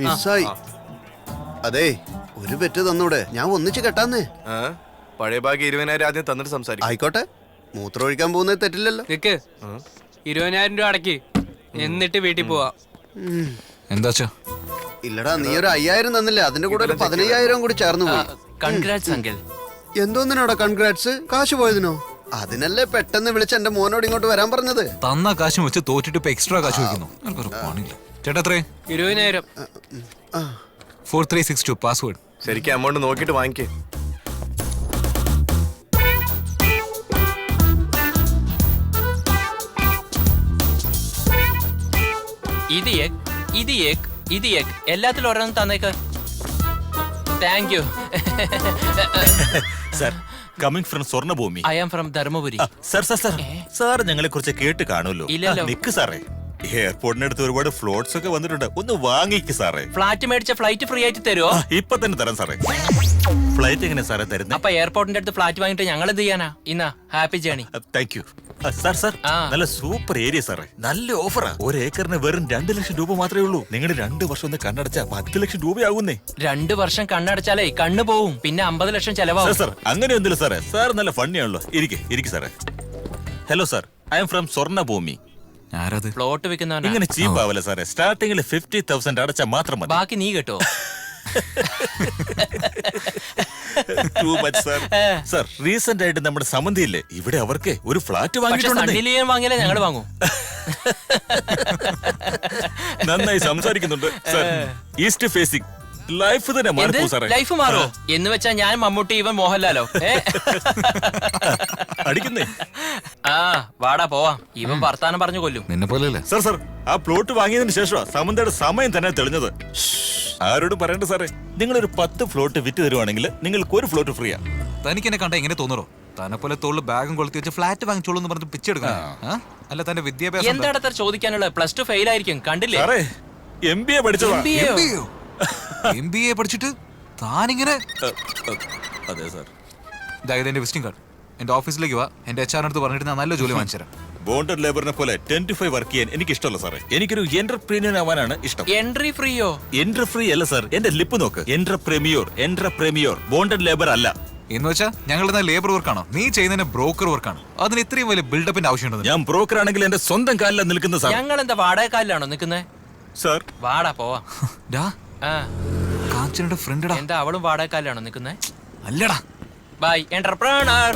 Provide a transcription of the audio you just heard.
മിസ്സായി. അതെ, ഒരു ബെറ്റ് തന്നൂടെ, ഞാൻ ഒന്നിച്ച് കെട്ടാന്നേ. പഴയ ബാക്കി 20,000 ആദ്യം തന്നിട്ട് സംസാരിക്കും. ആയിക്കോട്ടെ, മൂത്രം ഒഴിക്കാൻ പോകുന്നത് തെറ്റില്ലല്ലോ. 20,000 രൂപ അടക്കി, എന്നിട്ട് വീട്ടിൽ പോവാ. എന്താ ഇല്ലടാ, നീ ഒരു 5,000 തന്നില്ലേ, അതിന്റെ കൂടെ ഒരു 15,000 കൂടി ചേർന്ന് പോയി. Congrats uncle. എന്തോന്നിനോടാ കൺഗ്രാറ്റ്സ്? കാശ് പോയതിനോ? അതിനല്ലേ പെട്ടെന്ന് വിളിച്ച് എന്റെ മോനോട് ഇങ്ങോട്ട് വരാൻ പറഞ്ഞത്. തന്ന കാശും വെച്ച് തോറ്റിട്ട് ഇപ്പൊ എക്സ്ട്രാ കാശ് വയ്ക്കുന്നു. ചേട്ടാ എത്രേ? 20,000. 4362 പാസ്വേഡ്. ശരിക്കും അമൗണ്ട് നോക്കിട്ട് വാങ്ങിക്കേ. ഇത് എല്ലാത്തിലും ഓരോന്നും തന്നേക്ക്. Thank you. Sir, coming from Swarnabhoomi. I am from Dharmapuri. Sir ഞങ്ങളെ കുറിച്ച് കേട്ട് കാണുമല്ലോ. നിക്ക് സാറേ, എയർപോർട്ടിനടുത്ത് ഒരുപാട് ഫ്ലോട്ട്സ് ഒക്കെ വന്നിട്ടുണ്ട്, ഒന്ന് വാങ്ങിക്ക് സാറേ. ഫ്ലാറ്റ് മേടിച്ച ഫ്ലൈറ്റ് ഫ്രീ ആയിട്ട് തരുമോ? ഇപ്പൊ തന്നെ തരാം സാറേ. ഫ്ലൈറ്റ് എങ്ങനെ സാറേ തരുന്നത്? അപ്പൊ എയർപോർട്ടിന്റെ അടുത്ത് ഫ്ലാറ്റ് വാങ്ങിട്ട് ഞങ്ങൾ എന്ത് ചെയ്യാനാ? ഇന്നാ happy journey. Thank you sir. നല്ല സൂപ്പർ ഏരിയ സാറേ, നല്ല ഓഫറാ. ഒരു ഏക്കറിന് വെറും 2 ലക്ഷം രൂപ മാത്രമേ ഉള്ളൂ. നിങ്ങൾ 2 വർഷം ഒന്ന് കണ്ണടച്ചാ 10 ലക്ഷം രൂപയാകുന്നേ. 2 വർഷം കണ്ണടച്ചാലേ കണ്ണു പോവും, പിന്നെ 50 ലക്ഷം ചെലവാകും. സാർ അങ്ങനെ ഒന്നുമില്ല സാറേ, സാർ നല്ല ഫണ്ണിയാണല്ലോ. ഇരിക്കെ സാറേ. Hello sir, I am from Swarnabhoomi. Plot വെക്കുന്നവനാ. ഇങ്ങനെ ചീപ്പ് ആവല്ല സാറേ, സ്റ്റാർട്ടിംഗിൽ 50,000 അടച്ചാൽ മാത്രം മതി. ബാക്കി നീ കേട്ടോ. സാർ, റീസെന്റ് ആയിട്ട് നമ്മുടെ സമന്തിയില്ലേ, ഇവിടെ അവർക്ക് ഒരു ഫ്ലാറ്റ് വാങ്ങിയാലേ ഞങ്ങൾ വാങ്ങും. നന്നായി സംസാരിക്കുന്നുണ്ട് സാർ. ഈസ്റ്റ് ഫേസിംഗ് ലൈഫ് തന്നെ മാറും സാറേ. ലൈഫ് മാറോ എന്ന് വെച്ചാ ഞാൻ മമ്മൂട്ടി, ഇവൻ മോഹൻലാലോ? അടിക്കുന്നേ. വാടാ പോവാം, ഇവൻ വർത്താനം പറഞ്ഞു കൊല്ലും. നിന്നെ പോലെയല്ലേ സാർ, ആ പ്ലോട്ട് വാങ്ങിയതിന് ശേഷം സമന്തയുടെ സമയം തന്നെ തെളിഞ്ഞത്. ആരോടും പറയണ്ട സാറേ, നിങ്ങളൊരു 10 ഫ്ലോട്ട് വിറ്റ് തരുവാണെങ്കിൽ നിങ്ങൾക്ക് ഒരു ഫ്ലോട്ട് ഫ്രീയാ. തനിക്ക് എന്നെ കണ്ട എങ്ങനെ തോന്നുറോ? തന്നെ പോലെ തോളിൽ ബാഗും കൊളുത്തി വെച്ച് ഫ്ലാറ്റ് വാങ്ങിച്ചോളൂ എന്ന് പറഞ്ഞ് പിച്ചെടുക്കണം. അല്ല, തന്റെ വിദ്യാഭ്യാസം എന്താ ചോദിക്കാനുള്ളത്? +2 ഫെയിൽ ആയിരിക്കും, കണ്ടില്ലേ? സാറേ, MBA പഠിച്ചതാ. MBA പഠിച്ചിട്ട് താനിങ്ങനെ? അതെ സാർ. ഇതായത് എന്റെ വിസിറ്റിംഗ് കാർഡ്. എന്റെ ഓഫീസിലേക്ക് വാ, എന്റെ HR അടുത്ത് പറഞ്ഞിട്ട് ഞാൻ നല്ല ജോലി വാങ്ങിച്ചു തരാം. ബോണ്ടഡ് ലേബറിനെ പോലെ 10 to 5 വർക്ക് ചെയ്യാൻ എനിക്ക് ഇഷ്ടമല്ല സാറേ. എനിക്കൊരു എന്റർപ്രീനിയർ ആവാനാണ് ഇഷ്ടം. എൻട്രി ഫ്രീയോ? എൻട്രി ഫ്രീ അല്ല സാർ, എന്റെ ലിപ്പ് നോക്ക്. എന്റർപ്രീനിയർ ബോണ്ടഡ് ലേബർ അല്ല. എന്ന് വെച്ചാ ഞങ്ങളുടെ ലേബർ വർക്കാണോ? നീ ചെയ്യുന്നതിന് ബ്രോക്കർ വർക്കാണ്. അതിന് ഇത്രയും വലിയ ബിൽഡപ്പിന്റെ ആവശ്യമുണ്ടോ? ഞാൻ ബ്രോക്കർ ആണെങ്കിൽ എന്റെ സ്വന്തം കാലിലാണ് നിൽക്കുന്നത് സാർ. ഞങ്ങൾ എന്താ വാടക കാലിലാണോ നിൽക്കുന്നത്? സാർ വാടാ പോവാ. കാഞ്ചനയുടെ ഫ്രണ്ട്. എന്താ അവളും വാടക കാലിലാണോ നിൽക്കുന്നത്? അല്ലടാ. By entrepreneur.